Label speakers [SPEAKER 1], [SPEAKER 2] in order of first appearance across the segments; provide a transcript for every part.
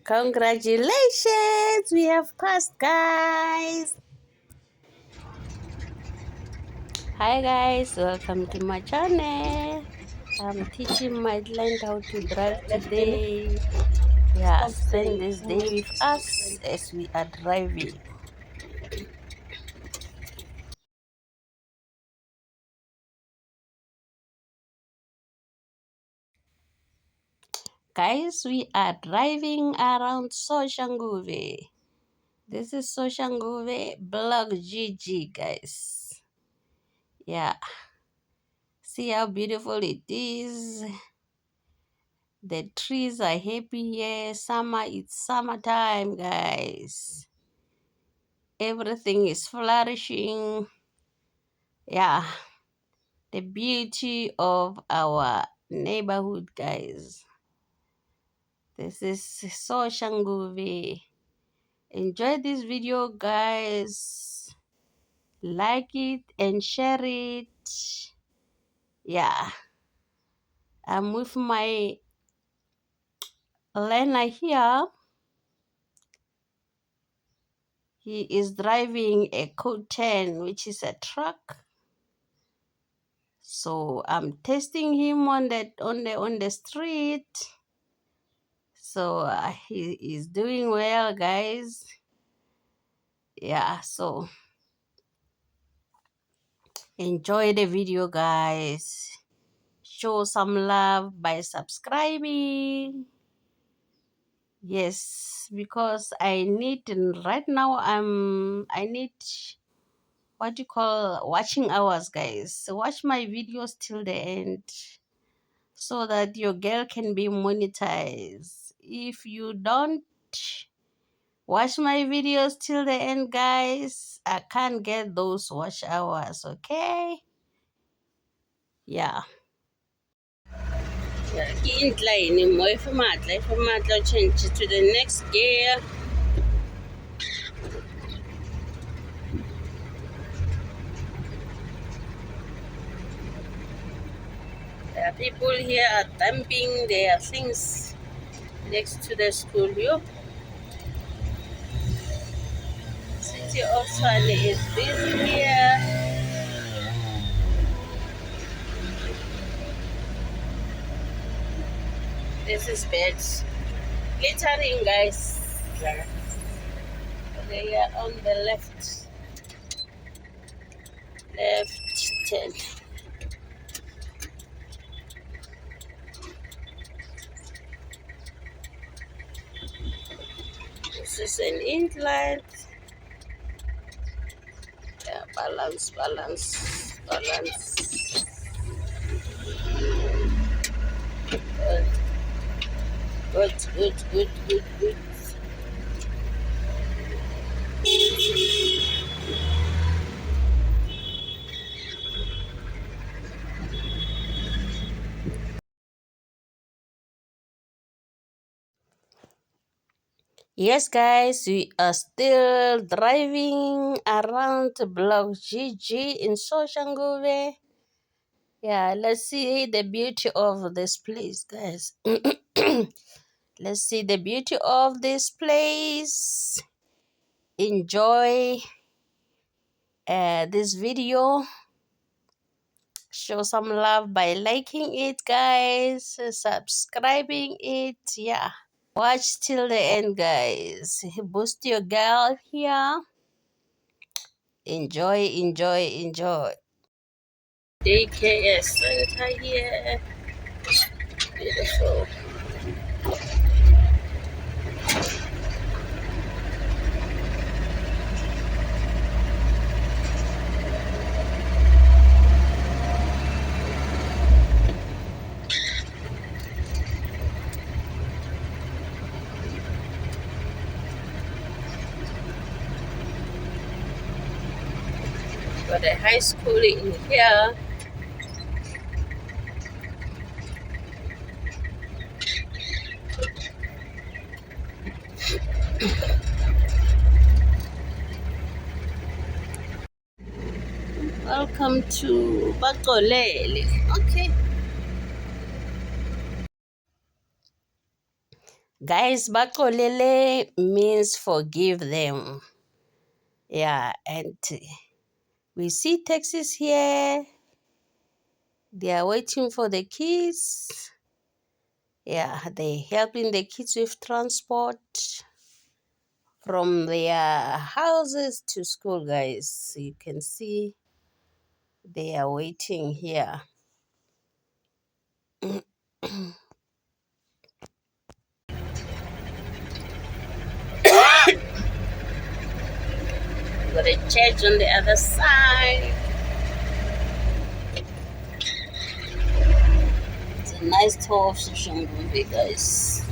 [SPEAKER 1] Congratulations, we have passed, guys. Hi guys, welcome to my channel. I'm teaching my client how to drive today. Yeah, spend this day with us as we are driving. Guys, we are driving around Soshanguve. This is Soshanguve Block GG, guys. Yeah, see how beautiful it is. The trees are happy here. It's summertime, guys. Everything is flourishing. Yeah, the beauty of our neighborhood, guys. This is Soshanguve. Enjoy this video, guys. Like it and share it. Yeah, I'm with my learner here. He is driving a Code 10, which is a truck. So I'm testing him on the street. So he is doing well, guys. Yeah, so enjoy the video, guys. Show some love by subscribing. Yes, because I need right now. I need what you call watching hours, guys. So watch my videos till the end, so that your girl can be monetized. If you don't watch my videos till the end, guys, I can't get those watch hours, okay? Yeah. Incline more if change to the next gear. People here are dumping their things next to the school. Yo, City of Swale is busy here. This is bad. Littering, guys. They are on the left. Left 10. This is an incline. Yeah, balance. Good. Yes, guys, we are still driving around Block GG in Soshanguve. Yeah, let's see the beauty of this place, guys. Let's see the beauty of this place. Enjoy this video. Show some love by liking it, guys. Subscribing it. Yeah. Watch till the end, guys. Boost your girl here. Enjoy. Daycare center here. Beautiful. Got a high school in here. Welcome to Bakolele. Okay. Guys, Bakolele means forgive them. Yeah, and we see taxis here. They are waiting for the kids. Yeah, they helping the kids with transport from their houses to school, guys. You can see they are waiting here. Got a church on the other side. It's a nice tour of Soshanguve, guys.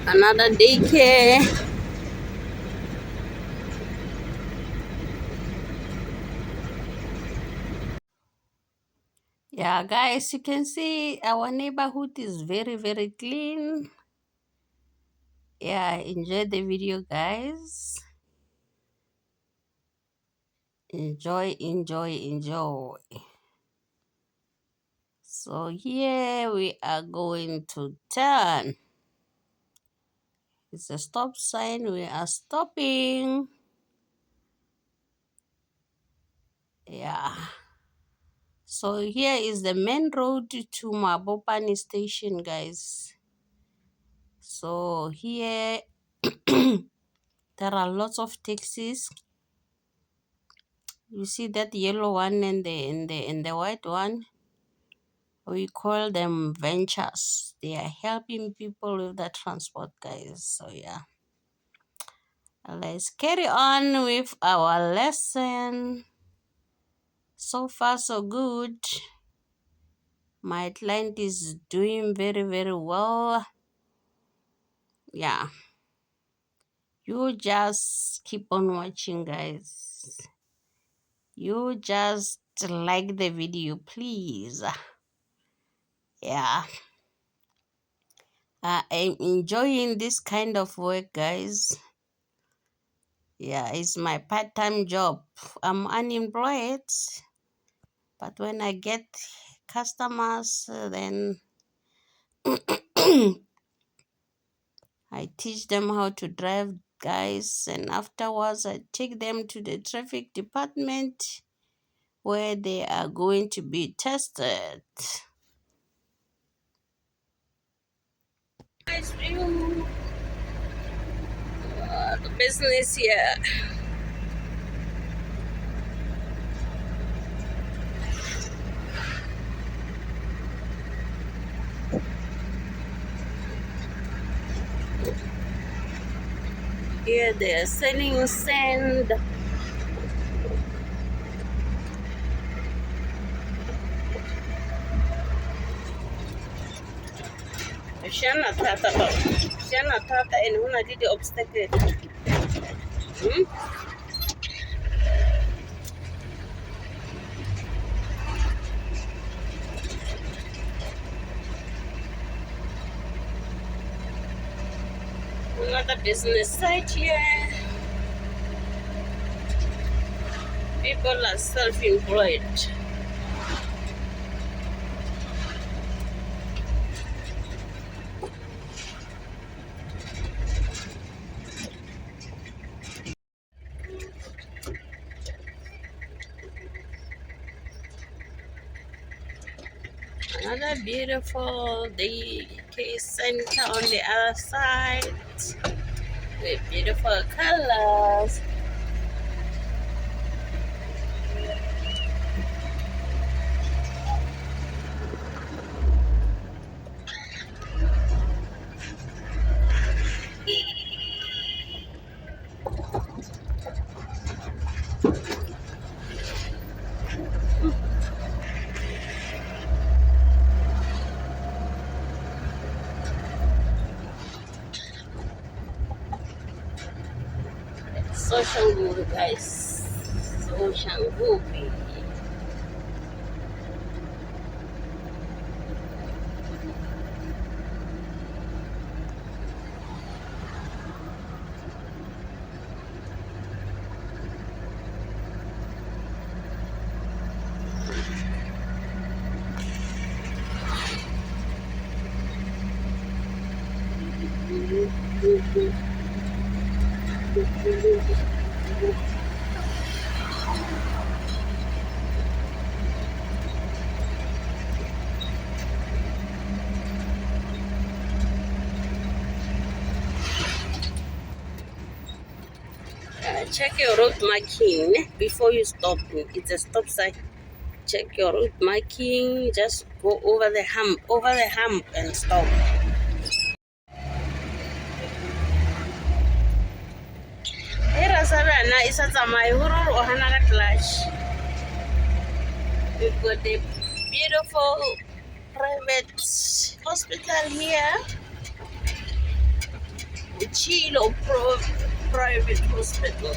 [SPEAKER 1] Another daycare. Yeah, guys, you can see our neighborhood is very, very clean. Yeah, enjoy the video, guys. Enjoy, enjoy, enjoy. So here we are going to turn. It's a stop sign. We are stopping. Yeah. So here is the main road to Mabopani station, guys. So here there are lots of taxis. You see that yellow one and the white one. We call them ventures. They are helping people with the transport, guys. So yeah. Let's carry on with our lesson. So far, so good. My client is doing very, very well. Yeah. You just keep on watching, guys. You just like the video, please. Yeah. I'm enjoying this kind of work, guys. Yeah, it's my part-time job. I'm unemployed, but when I get customers, then I teach them how to drive, guys, and afterwards I take them to the traffic department where they are going to be tested. Nice view. The business here. Here they are selling sand. Shana tata ba. Shana tata and una did the obstacle. Another business site here. People are self-employed. Another beautiful daycare center on the other side with beautiful colors. Soshanguve, guys. Soshanguve. Check your road marking before you stop. It's a stop sign. Check your road marking. Just go over the hump, and stop. Era Savannah is at my horror or Hanaga clash. We've got a beautiful private hospital here. The Chilo Private Hospital.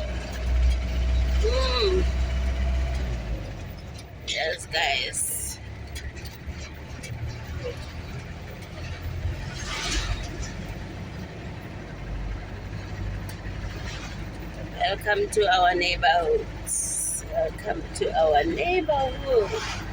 [SPEAKER 1] Yes, guys. Welcome to our neighborhood. Welcome to our neighborhood.